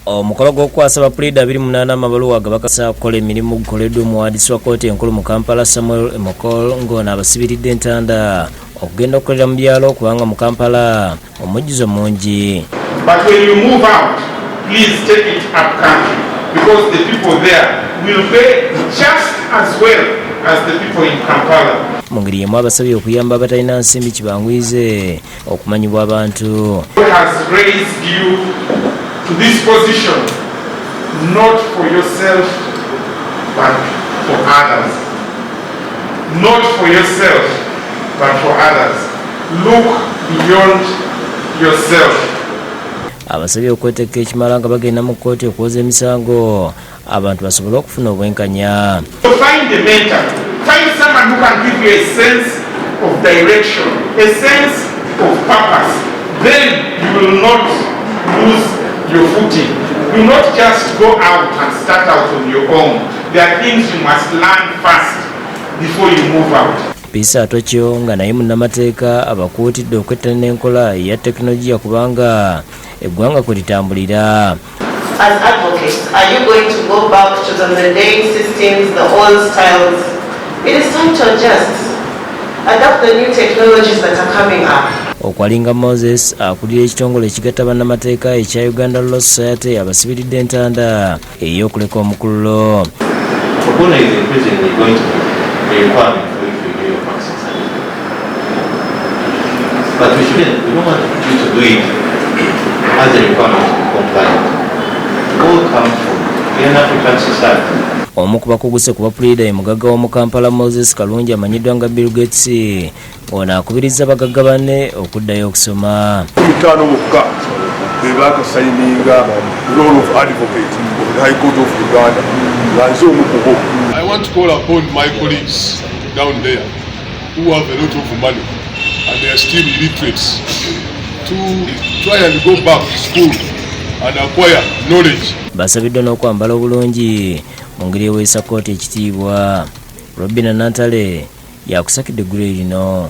Omukolo gw'okukwasa Bapuliida 28 amabaluwa agabakasa okukola emirimu gukoleddwa omuwandiisi wa kkooti enkulu mu Kampala Samuel Emokor ng'ono abasibiridde entanda okugenda okukolera mu byalo kubanga mu Kampala omujjuzo mungi. But when you move out, please take it up country because the people there will pay just as well as the people in Kampala. Mu ngeri yemu abasabye okuyamba abatalina nsimbi kibangwize okumanyibwa abantu. God has raised you to this position not for yourself but for others. Not for yourself but for others. Look beyond yourself. Abasabye okwetekka ekimala nga bagenda mu kkooti okuwoza emisango abantu basobole okufuna obwenkanya. Find a mentor. Find someone who can give you a sense of direction, a sense of purpose. Then you will not lose your footing. Do not just go out and start out on your own. There are things you must learn first before you move out. Pisa atokyo nga naye munnamateeka abakuutidde okwettana n'enkola eya tekinologiya kubanga eggwanga kwe litambulira. As advocates, are you going to go back to the mundane systems, the old styles? It is time to adjust, adapt the new technologies that are coming up. Okwalinga Moses akulira ekitongole ekigatta bannamateeka ekya Uganda Law Society abasibiridde entanda ey'okuleka omukululo. Okuna is increasingly going to be a requirement for you to renew your practice. But we don't want you to do it as a requirement to be compliant. All come from an African society. Omu ku bakuguse ku Bapuliida ye mugagga w'omu Kampala Moses Kalungi amanyiddwa nga Bill Gates ono akubiriza bagagga banne okuddayo okusoma. Mutano mukka be baakasayininga role of advocate of the High Court of Uganda nga nze omu ku bo. I want to call upon my colleagues down there who have a lot of money and they are still illiterates to try and go back to school and acquire knowledge. Basabiddwa n'okwambala obulungi mu ngeri eweesa kkooti ekitiibwa. Robina Nantale yakusakidde eggulu erino.